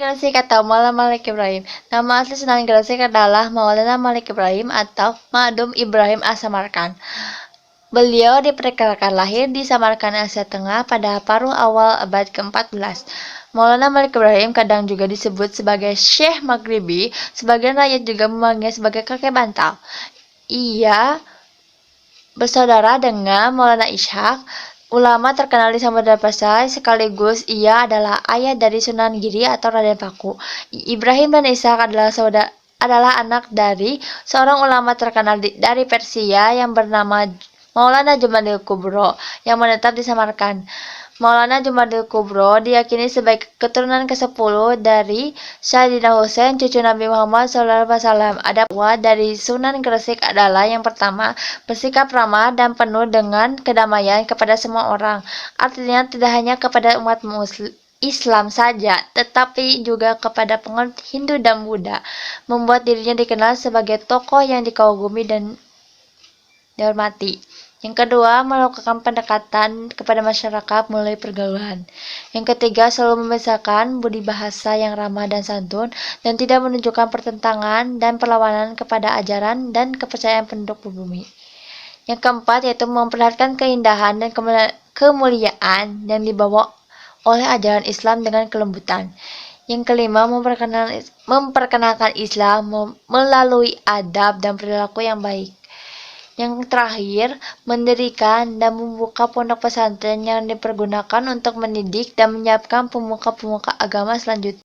Gresik atau Maulana Malik Ibrahim. Nama asli Sunan Gresik adalah Maulana Malik Ibrahim atau Ma'dum Ibrahim As-Samarkand. Beliau diperkirakan lahir di Samarkand, Asia Tengah pada paruh awal abad ke-14. Maulana Malik Ibrahim kadang juga disebut sebagai Syekh Maghribi, sebagian rakyat juga memanggilnya sebagai kakek bantal. Ia bersaudara dengan Maulana Ishaq, ulama terkenal di Samudra Pasai, sekaligus ia adalah ayah dari Sunan Giri atau Raden Paku. Ibrahim dan Ishaq adalah anak dari seorang ulama terkenal dari Persia yang bernama Maulana Jumadil Kubro yang menetap di Samarkand. Maulana Jumadil Kubro diyakini sebagai keturunan ke-10 dari Sayyidina Husain, cucu Nabi Muhammad SAW. Adapun dari Sunan Gresik adalah yang pertama, bersikap ramah dan penuh dengan kedamaian kepada semua orang. Artinya tidak hanya kepada umat Islam saja, tetapi juga kepada penganut Hindu dan Buddha, membuat dirinya dikenal sebagai tokoh yang dikagumi dan dihormati. Yang kedua, melakukan pendekatan kepada masyarakat melalui pergaulan. Yang ketiga, selalu membesarkan budi bahasa yang ramah dan santun dan tidak menunjukkan pertentangan dan perlawanan kepada ajaran dan kepercayaan penduduk bumi. Yang keempat, yaitu memperlihatkan keindahan dan kemuliaan yang dibawa oleh ajaran Islam dengan kelembutan. Yang kelima, memperkenalkan Islam melalui adab dan perilaku yang baik. Yang terakhir, mendirikan dan membuka pondok pesantren yang dipergunakan untuk mendidik dan menyiapkan pemuka-pemuka agama selanjutnya.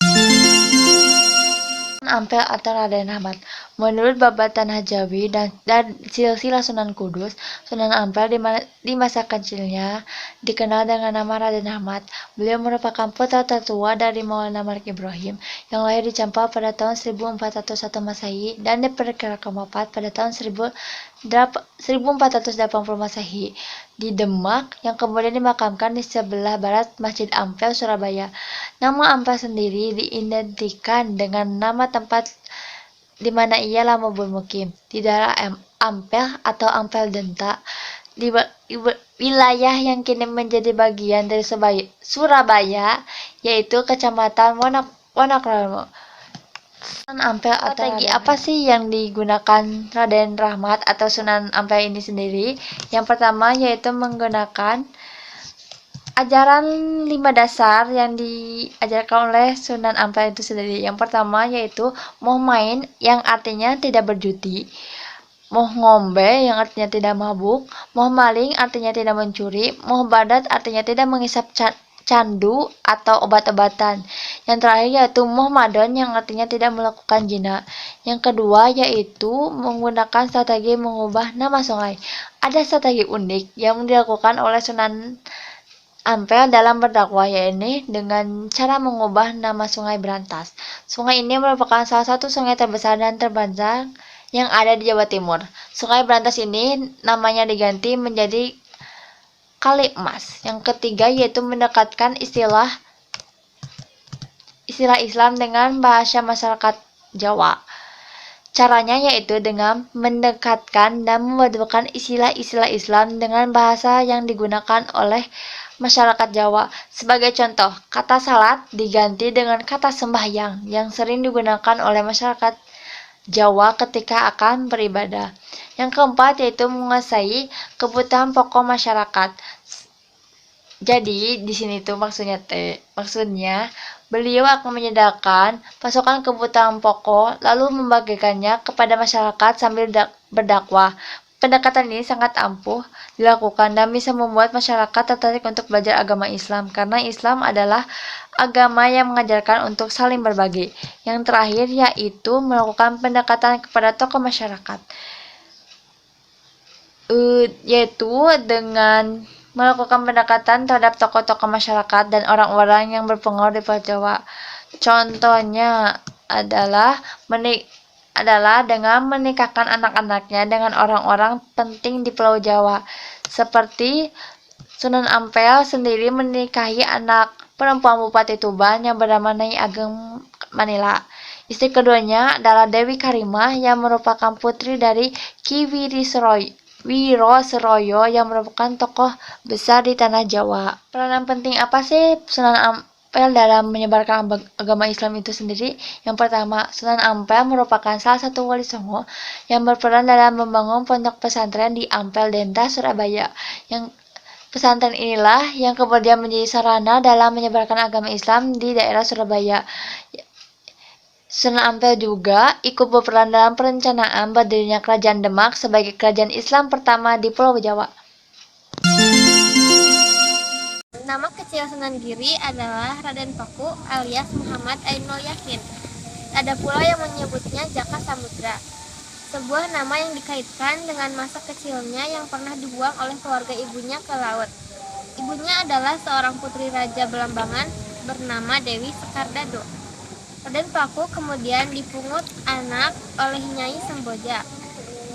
Ampel atau Raden Ahmad. Menurut Babat Tanah Jawi dan silsilah Sunan Kudus, Sunan Ampel di masa kecilnya dikenal dengan nama Raden Ahmad. Beliau merupakan putra tertua dari Maulana Malik Ibrahim yang lahir di Campar pada tahun 1401 Masehi dan diperkirakan wafat pada tahun 1480 Masehi di Demak, yang kemudian dimakamkan di sebelah barat Masjid Ampel, Surabaya. Nama Ampel sendiri diidentikan dengan nama tempat di mana ia lama bermukim, di daerah Ampel atau Ampel Denta, di wilayah yang kini menjadi bagian dari Surabaya, yaitu Kecamatan Wonokramo. Sunan Ampel atau strategi apa sih yang digunakan Raden Rahmat atau Sunan Ampel ini sendiri? Yang pertama yaitu menggunakan ajaran 5 dasar yang diajarkan oleh Sunan Ampel itu sendiri. Yang pertama yaitu moh main, yang artinya tidak berjudi, moh ngombe, yang artinya tidak mabuk, moh maling, artinya tidak mencuri, moh badat, artinya tidak menghisap candu atau obat-obatan. Yang terakhir yaitu moh madon, yang artinya tidak melakukan zina. Yang kedua yaitu menggunakan strategi mengubah nama sungai. Ada strategi unik yang dilakukan oleh Sunan Ampel dalam berdakwah, yaitu dengan cara mengubah nama Sungai Brantas. Sungai ini merupakan salah satu sungai terbesar dan terpanjang yang ada di Jawa Timur. Sungai Brantas ini namanya diganti menjadi Kali Emas. Yang ketiga yaitu mendekatkan istilah Islam dengan bahasa masyarakat Jawa. Caranya yaitu dengan mendekatkan dan memadukan istilah-istilah Islam dengan bahasa yang digunakan oleh masyarakat Jawa. Sebagai contoh, kata salat diganti dengan kata sembahyang yang sering digunakan oleh masyarakat Jawa ketika akan beribadah. Yang keempat yaitu menguasai kebutuhan pokok masyarakat. Jadi di sini tuh maksudnya beliau akan menyediakan pasokan kebutuhan pokok lalu membagikannya kepada masyarakat sambil berdakwah. Pendekatan ini sangat ampuh dilakukan dan bisa membuat masyarakat tertarik untuk belajar agama Islam, karena Islam adalah agama yang mengajarkan untuk saling berbagi. Yang terakhir yaitu melakukan pendekatan kepada tokoh masyarakat, yaitu dengan melakukan pendekatan terhadap tokoh-tokoh masyarakat dan orang-orang yang berpengaruh di Pulau Jawa. Contohnya adalah dengan menikahkan anak-anaknya dengan orang-orang penting di Pulau Jawa. Seperti Sunan Ampel sendiri menikahi anak perempuan Bupati Tuban yang bernama Nyai Ageng Manila. Istri keduanya adalah Dewi Karimah yang merupakan putri dari Ki Wiro Seroyo yang merupakan tokoh besar di tanah Jawa. Peranan penting apa sih Sunan Ampel Ampel dalam menyebarkan agama Islam itu sendiri. Yang pertama, Sunan Ampel merupakan salah satu wali songo yang berperan dalam membangun pondok pesantren di Ampel Denta, Surabaya. Yang pesantren inilah yang kemudian menjadi sarana dalam menyebarkan agama Islam di daerah Surabaya. Sunan Ampel juga ikut berperan dalam perencanaan berdirinya Kerajaan Demak sebagai kerajaan Islam pertama di Pulau Jawa. Nama kecil Sunan Giri adalah Raden Paku alias Muhammad Ainul Yakin. Ada pula yang menyebutnya Jaka Samudra, sebuah nama yang dikaitkan dengan masa kecilnya yang pernah dibuang oleh keluarga ibunya ke laut. Ibunya adalah seorang putri Raja Belambangan bernama Dewi Sekardado. Raden Paku kemudian dipungut anak oleh Nyai Semboja.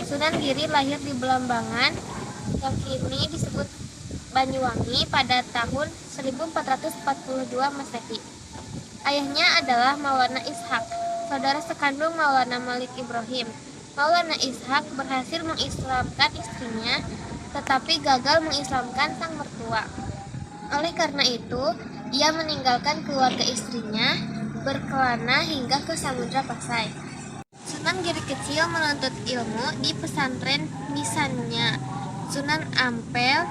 Sunan Giri lahir di Belambangan yang kini disebut Banyuwangi pada tahun 1442 Masehi. Ayahnya adalah Maulana Ishak, saudara sekandung Maulana Malik Ibrahim. Maulana Ishak berhasil mengislamkan istrinya, tetapi gagal mengislamkan sang mertua. Oleh karena itu, ia meninggalkan keluarga istrinya, berkelana hingga ke Samudra Pasai. Sunan Giri kecil menuntut ilmu di pesantren misannya Sunan Ampel,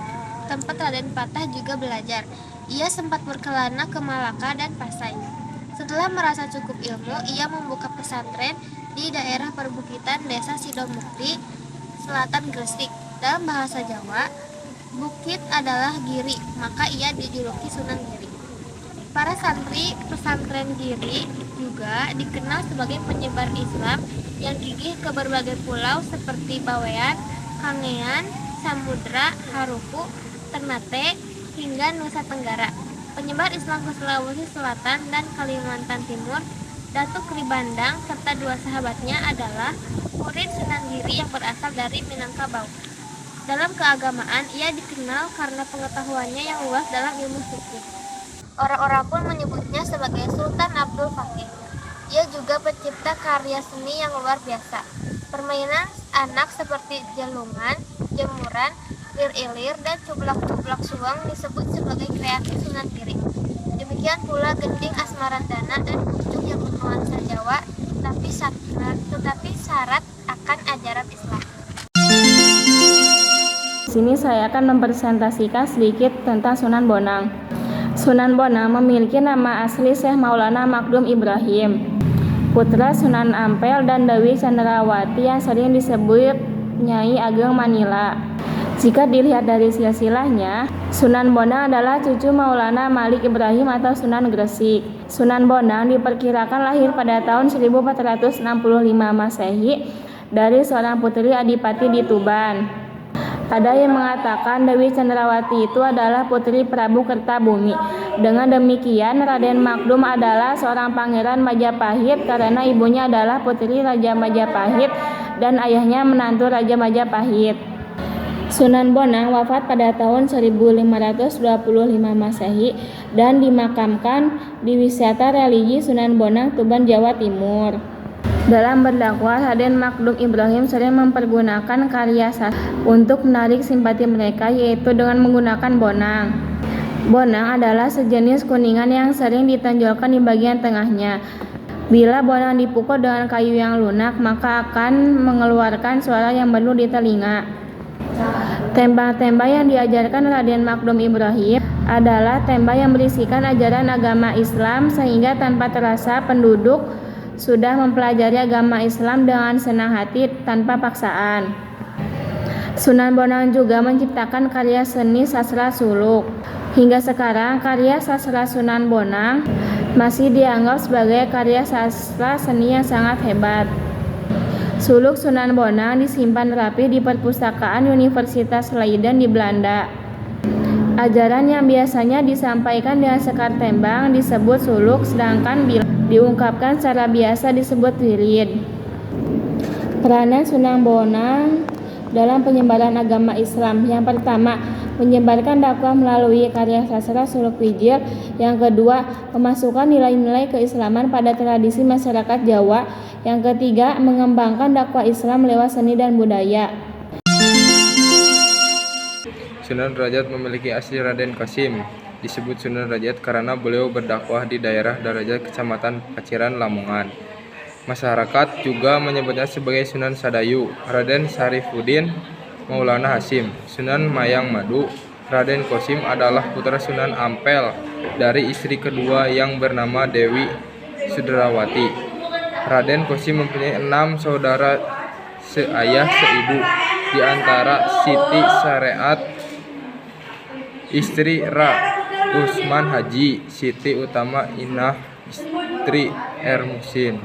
tempat Raden Patah juga belajar. Ia sempat berkelana ke Malaka dan Pasai. Setelah merasa cukup ilmu, ia membuka pesantren di daerah perbukitan Desa Sidomukti, selatan Gresik. Dalam bahasa Jawa, bukit adalah giri, maka ia dijuluki Sunan Giri. Para santri pesantren Giri juga dikenal sebagai penyebar Islam yang gigih ke berbagai pulau seperti Bawean, Kangean, Samudra, Haruku, Ternate, hingga Nusa Tenggara. Penyebar Islam ke Sulawesi Selatan dan Kalimantan Timur, Datuk Ribandang serta dua sahabatnya adalah murid Sunan Giri yang berasal dari Minangkabau. Dalam keagamaan, ia dikenal karena pengetahuannya yang luas dalam ilmu fikih. Orang-orang pun menyebutnya sebagai Sultan Abdul Fakih. Ia juga pencipta karya seni yang luar biasa. Permainan anak seperti jelungan, jemuran, lir-ilir, dan cublak-cublak suang disebut sebagai kreasi Sunan Giri. Demikian pula gending asmarandana dan kuncup yang bernuansa Jawa, tetapi syarat akan ajaran Islam. Di sini saya akan mempresentasikan sedikit tentang Sunan Bonang. Sunan Bonang memiliki nama asli Syekh Maulana Magdum Ibrahim, putra Sunan Ampel dan Dewi Cendrawati yang sering disebut Nyai Ageng Manila. Jika dilihat dari silsilahnya, Sunan Bonang adalah cucu Maulana Malik Ibrahim atau Sunan Gresik. Sunan Bonang diperkirakan lahir pada tahun 1465 Masehi dari seorang putri adipati di Tuban. Ada yang mengatakan Dewi Cendrawati itu adalah putri Prabu Kertabumi. Dengan demikian, Raden Magdum adalah seorang pangeran Majapahit karena ibunya adalah putri Raja Majapahit dan ayahnya menantu Raja Majapahit. Sunan Bonang wafat pada tahun 1525 Masehi dan dimakamkan di Wisata Religi Sunan Bonang, Tuban, Jawa Timur. Dalam berdakwah, Raden Magdum Ibrahim sering mempergunakan karya sastra untuk menarik simpati mereka, yaitu dengan menggunakan bonang. Bonang adalah sejenis kuningan yang sering ditonjolkan di bagian tengahnya. Bila bonang dipukul dengan kayu yang lunak, maka akan mengeluarkan suara yang merdu di telinga. Tembang-tembang yang diajarkan Raden Magdum Ibrahim adalah tembang yang berisikan ajaran agama Islam, sehingga tanpa terasa penduduk sudah mempelajari agama Islam dengan senang hati tanpa paksaan. Sunan Bonang juga menciptakan karya seni sastra suluk. Hingga sekarang, karya sastra Sunan Bonang masih dianggap sebagai karya sastra seni yang sangat hebat. Suluk Sunan Bonang disimpan rapi di perpustakaan Universitas Leiden di Belanda. Ajaran yang biasanya disampaikan dengan sekar tembang disebut suluk, sedangkan bila diungkapkan secara biasa disebut wirid. Peranan Sunan Bonang dalam penyebaran agama Islam: yang pertama, menyebarkan dakwah melalui karya sastra suluk wijil. Yang kedua, memasukkan nilai-nilai keislaman pada tradisi masyarakat Jawa. Yang ketiga, mengembangkan dakwah Islam lewat seni dan budaya. Sunan Derajat memiliki asli Raden Kasim. disebut Sunan Derajat karena beliau berdakwah di daerah Derajat Kecamatan Paciran, Lamongan. Masyarakat juga menyebutnya sebagai Sunan Sadayu. Raden Syarifuddin Maulana Hasyim, Sunan Mayang Madu. Raden Qasim adalah putra Sunan Ampel dari istri kedua yang bernama Dewi Sudrawati. Raden Qasim mempunyai 6 saudara seayah seibu, di antara Siti Syariat, istri Ra Usman Haji, Siti Utama Inah, istri Musin,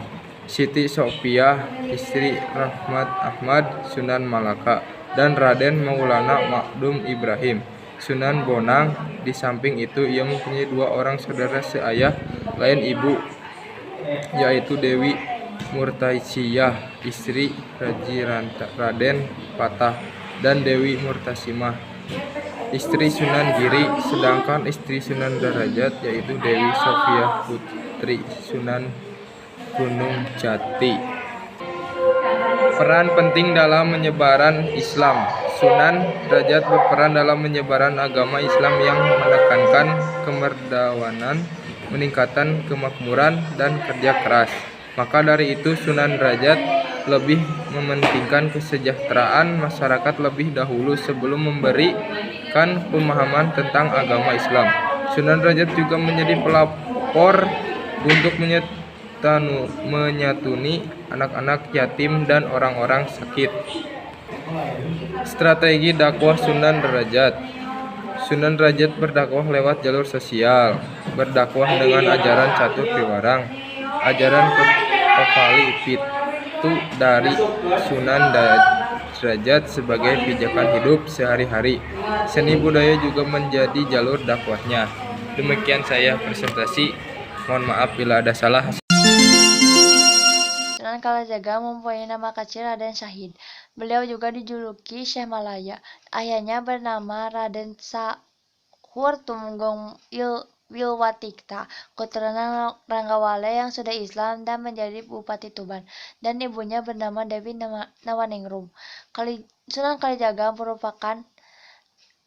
Siti Sofiah, istri Rahmat Ahmad Sunan Malaka, dan Raden Maulana Makdum Ibrahim Sunan Bonang. Di samping itu ia mempunyai 2 orang saudara seayah lain ibu, yaitu Dewi Murtaisiyah, istri Raden Patah, dan Dewi Murtasimah, istri Sunan Giri. Sedangkan istri Sunan Derajat yaitu Dewi Sofiah, putri Sunan Gunung Jati. Peran penting dalam menyebaran Islam. Sunan Derajat berperan dalam menyebaran agama Islam yang menekankan kemerdawanan, meningkatkan kemakmuran, dan kerja keras. Maka dari itu Sunan Derajat lebih mementingkan kesejahteraan masyarakat lebih dahulu sebelum memberikan pemahaman tentang agama Islam. Sunan Derajat juga menjadi pelapor untuk menyatuni anak-anak yatim dan orang-orang sakit. Strategi dakwah Sunan Derajat. Sunan Derajat berdakwah lewat jalur sosial, berdakwah dengan ajaran catur piwarang, ajaran Kepali Pitu dari Sunan Derajat sebagai pijakan hidup sehari-hari. Seni budaya juga menjadi jalur dakwahnya. Demikian saya presentasi. Mohon maaf bila ada salah. Sunan Kalijaga mempunyai nama kecil Raden Syahid. Beliau juga dijuluki Syekh Malaya. Ayahnya bernama Raden Sahur Tumenggung Wilwatikta, keturunan Ranggawale yang sudah Islam dan menjadi Bupati Tuban, dan ibunya bernama Dewi Nawaningrum. Sunan Kalijaga merupakan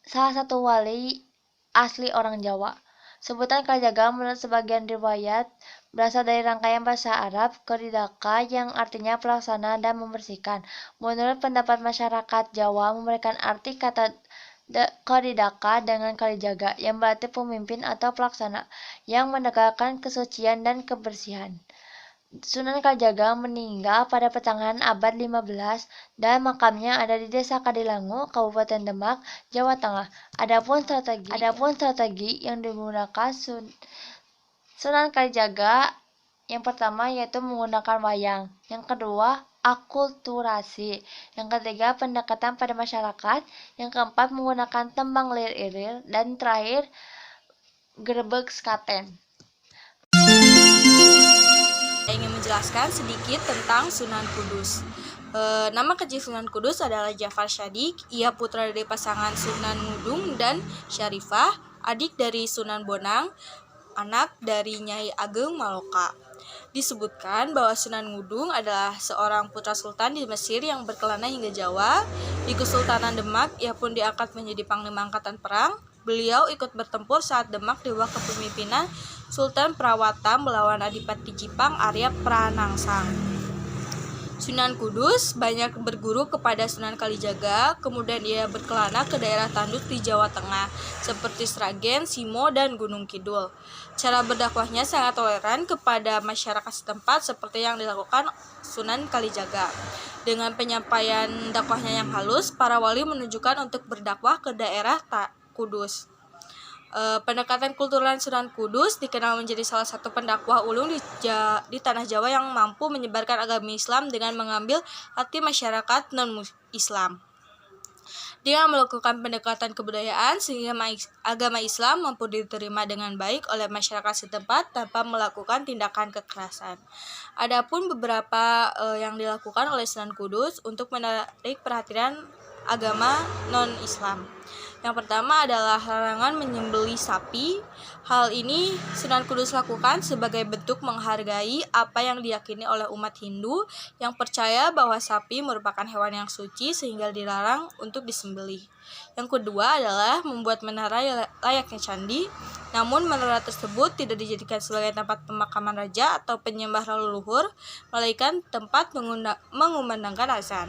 salah satu wali asli orang Jawa. Sebutan Kalijaga menurut sebagian riwayat berasal dari rangkaian bahasa Arab Koridaka yang artinya pelaksana dan membersihkan. Menurut pendapat masyarakat Jawa, memberikan arti kata Koridaka dengan Kalijaga yang berarti pemimpin atau pelaksana yang menegakkan kesucian dan kebersihan. Sunan Kalijaga meninggal pada pertengahan abad 15 dan makamnya ada di Desa Kadilangu, Kabupaten Demak, Jawa Tengah. Adapun strategi yang digunakan Sunan Kalijaga yang pertama yaitu menggunakan wayang, yang kedua akulturasi, yang ketiga pendekatan pada masyarakat, yang keempat menggunakan tembang lir-irir, dan terakhir gerebek sekaten. Saya ingin menjelaskan sedikit tentang Sunan Kudus. Nama kecil Sunan Kudus adalah Jafar Syadik. Ia putra dari pasangan Sunan Ngudung dan Syarifah, adik dari Sunan Bonang, anak dari Nyai Ageng Maloka. Disebutkan bahwa Sunan Ngudung adalah seorang putra sultan di Mesir yang berkelana hingga Jawa. Di Kesultanan Demak, ia pun diangkat menjadi panglima angkatan perang. Beliau ikut bertempur saat Demak di bawah kepemimpinan Sultan Prawata melawan Adipati Jipang Arya Pranangsang. Sunan Kudus banyak berguru kepada Sunan Kalijaga, kemudian ia berkelana ke daerah tandus di Jawa Tengah, seperti Sragen, Simo, dan Gunung Kidul. Cara berdakwahnya sangat toleran kepada masyarakat setempat seperti yang dilakukan Sunan Kalijaga. Dengan penyampaian dakwahnya yang halus, para wali menunjukkan untuk berdakwah ke daerah Kudus. Pendekatan kultural Sunan Kudus dikenal menjadi salah satu pendakwah ulung di tanah Jawa yang mampu menyebarkan agama Islam dengan mengambil hati masyarakat non-Islam. Dia melakukan pendekatan kebudayaan sehingga agama Islam mampu diterima dengan baik oleh masyarakat setempat tanpa melakukan tindakan kekerasan. Adapun beberapa yang dilakukan oleh Sunan Kudus untuk menarik perhatian agama non-Islam. Yang pertama adalah larangan menyembelih sapi. Hal ini Sunan Kudus lakukan sebagai bentuk menghargai apa yang diyakini oleh umat Hindu yang percaya bahwa sapi merupakan hewan yang suci sehingga dilarang untuk disembelih. Yang kedua adalah membuat menara layaknya candi, namun menara tersebut tidak dijadikan sebagai tempat pemakaman raja atau penyembah leluhur, melainkan tempat mengumandangkan azan.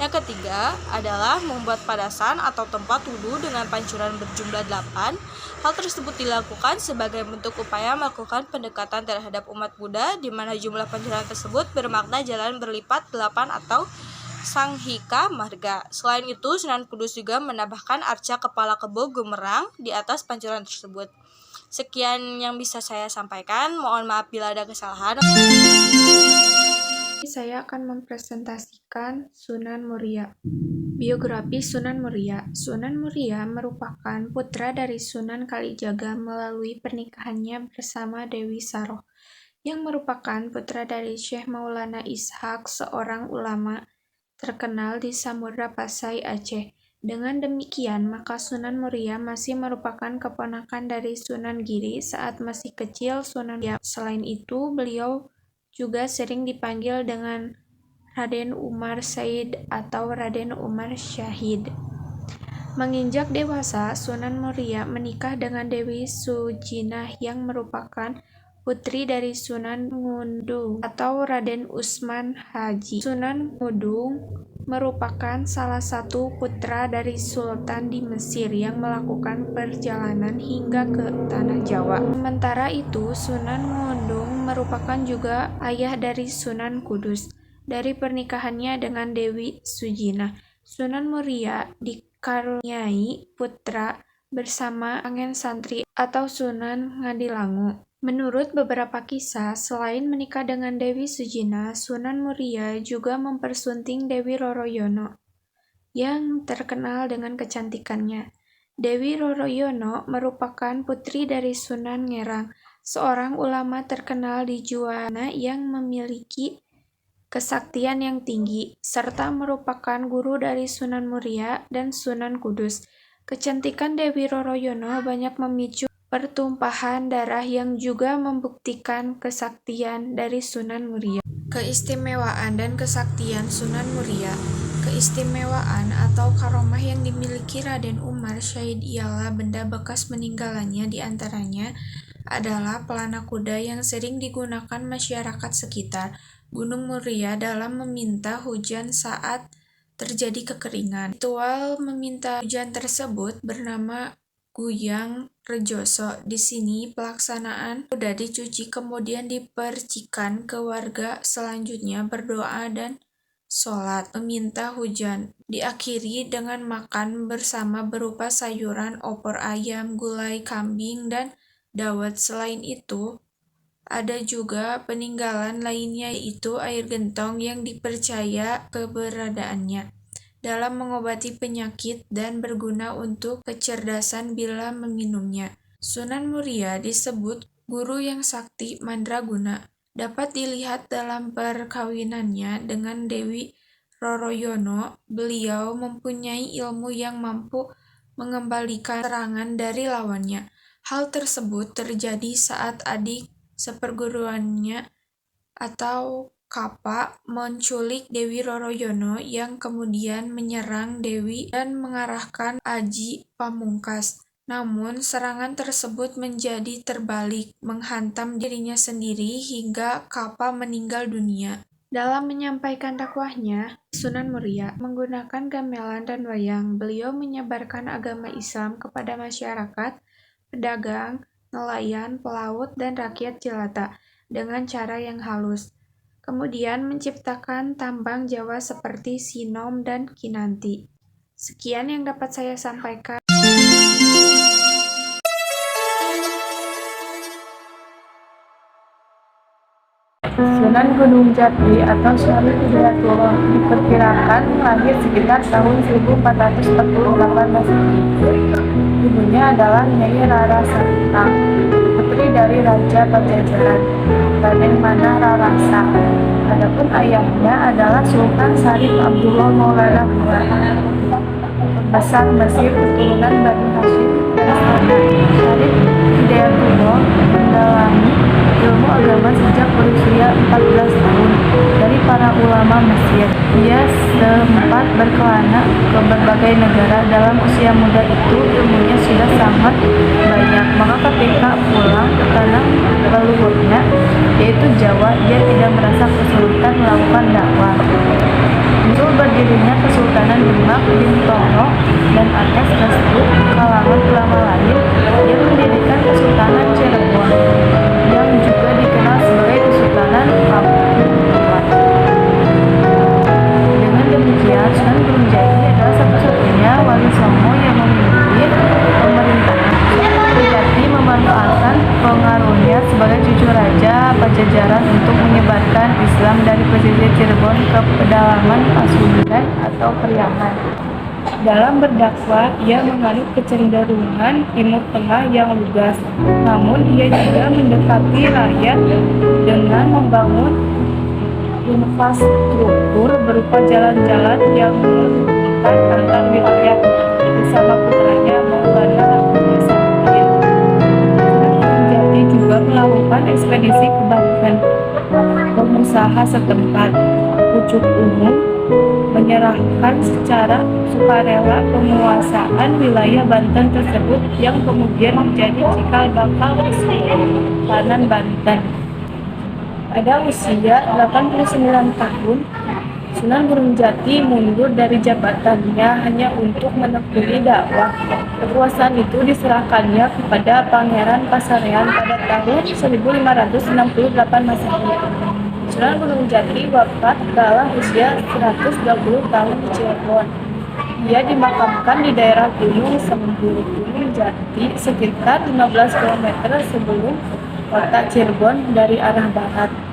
Yang ketiga adalah membuat padasan atau tempat wudhu dengan pancuran berjumlah 8. Hal tersebut dilakukan sebagai bentuk upaya melakukan pendekatan terhadap umat Buddha, di mana jumlah pancuran tersebut bermakna jalan berlipat 8 atau Sanghika Marga. Selain itu, Sunan Kudus juga menambahkan arca kepala kebo gemerang di atas pancuran tersebut. Sekian yang bisa saya sampaikan. Mohon maaf bila ada kesalahan. Saya akan mempresentasikan Sunan Muria. Biografi Sunan Muria. Sunan Muria merupakan putra dari Sunan Kalijaga melalui pernikahannya bersama Dewi Saroh, yang merupakan putra dari Syekh Maulana Ishaq, seorang ulama terkenal di Samudra Pasai, Aceh. Dengan demikian, maka Sunan Muria masih merupakan keponakan dari Sunan Giri saat masih kecil Sunan Muria. Selain itu, beliau juga sering dipanggil dengan Raden Umar Said atau Raden Umar Syahid. Menginjak dewasa, Sunan Muria menikah dengan Dewi Sujinah yang merupakan putri dari Sunan Ngudung atau Raden Usman Haji. Sunan Ngudung merupakan salah satu putra dari Sultan di Mesir yang melakukan perjalanan hingga ke Tanah Jawa. Sementara itu, Sunan Ngudung merupakan juga ayah dari Sunan Kudus. Dari pernikahannya dengan Dewi Sujinah, Sunan Muria dikaruniai putra bersama Angen Santri atau Sunan Ngadilangu. Menurut beberapa kisah, selain menikah dengan Dewi Sujinah, Sunan Muria juga mempersunting Dewi Roroyono yang terkenal dengan kecantikannya. Dewi Roroyono merupakan putri dari Sunan Ngerang, seorang ulama terkenal di Juwana yang memiliki kesaktian yang tinggi, serta merupakan guru dari Sunan Muria dan Sunan Kudus. Kecantikan Dewi Roroyono banyak memicu pertumpahan darah yang juga membuktikan kesaktian dari Sunan Muria. Keistimewaan dan kesaktian Sunan Muria. Keistimewaan atau karomah yang dimiliki Raden Umar Syahid ialah benda bekas meninggalannya, diantaranya adalah pelana kuda yang sering digunakan masyarakat sekitar Gunung Muria dalam meminta hujan saat terjadi kekeringan. Ritual meminta hujan tersebut bernama Guyang Rejoso. Di sini pelaksanaan kuda dicuci kemudian dipercikan ke warga, selanjutnya berdoa dan sholat meminta hujan. Diakhiri dengan makan bersama berupa sayuran, opor ayam, gulai kambing, dan dawet. Selain itu, ada juga peninggalan lainnya yaitu air gentong yang dipercaya keberadaannya dalam mengobati penyakit dan berguna untuk kecerdasan bila meminumnya. Sunan Muria disebut guru yang sakti mandraguna. Dapat dilihat dalam perkawinannya dengan Dewi Roroyono, beliau mempunyai ilmu yang mampu mengembalikan serangan dari lawannya. Hal tersebut terjadi saat adik seperguruannya atau Kapa menculik Dewi Roroyono yang kemudian menyerang Dewi dan mengarahkan Aji Pamungkas. Namun serangan tersebut menjadi terbalik, menghantam dirinya sendiri hingga Kapa meninggal dunia. Dalam menyampaikan dakwahnya, Sunan Muria menggunakan gamelan dan wayang. Beliau menyebarkan agama Islam kepada masyarakat, pedagang, nelayan, pelaut, dan rakyat jelata dengan cara yang halus. Kemudian menciptakan tambang Jawa seperti Sinom dan Kinanti. Sekian yang dapat saya sampaikan. Sunan Gunung Jati atau Syarif Hidayatullah diperkirakan lahir sekitar tahun 1448 Masehi. Ibunya adalah Nyai Rara Santang, putri dari Raja Pajajaran, Raden Manah Rarasa. Adapun ayahnya adalah Sultan Syarif Abdullah Maulana Muhammad. Pembesar Mesir keturunan Bani Hashim dan Sana. Syarif Hidayatullah mendalami ilmu agama sejak berusia 14 tahun dari para ulama Mesir. Ia sempat berkelana ke berbagai negara. Dalam usia muda itu ilmunya sudah sangat banyak. Maka ketika pulang ke tanah leluhurnya, yaitu Jawa, ia tidak merasa kesulitan melakukan dakwah. Untuk berdirinya Kesultanan Demak, Bintoro, dan atas restu kalangan ulama lain, ia mendirikan Kesultanan Cirebon, yang juga dikenal sebagai Kesultanan Papua. Dengan demikian, Sunan Gunung Jati adalah satu-satunya wali songo yang memimpin pemerintahan. Sunan Gunung Jati memanfaatkan pengaruhnya sebagai cucu Raja Pajajaran untuk menyebarkan Islam dari pesisir Cirebon ke pedalaman Pasundan atau Priangan. Dalam berdakwah, ia menganut kecenderungan Timur Tengah yang lugas. Namun, ia juga mendekati rakyat dengan membangun infrastruktur berupa jalan-jalan yang menghubungkan antar wilayah bersama putranya Maulana Hasanuddin. Sunan Gunung Jati juga melakukan ekspedisi ke Banten. Pengusaha setempat, pucuk umum, menyerahkan secara sukarela penguasaan wilayah Banten tersebut yang kemudian menjadi cikal bakal Kesultanan Banten. Pada usia 89 tahun, Sunan Gunung Jati mundur dari jabatannya hanya untuk menekuni dakwah. Kekuasaan itu diserahkannya kepada Pangeran Pasarean pada tahun 1568 Masehi. Sunan Gunung Jati wafat dalam usia 120 tahun di Cirebon. Ia dimakamkan di daerah Gunung Semburu, Gunung Jati, sekitar 15 km sebelum kota Cirebon dari arah barat.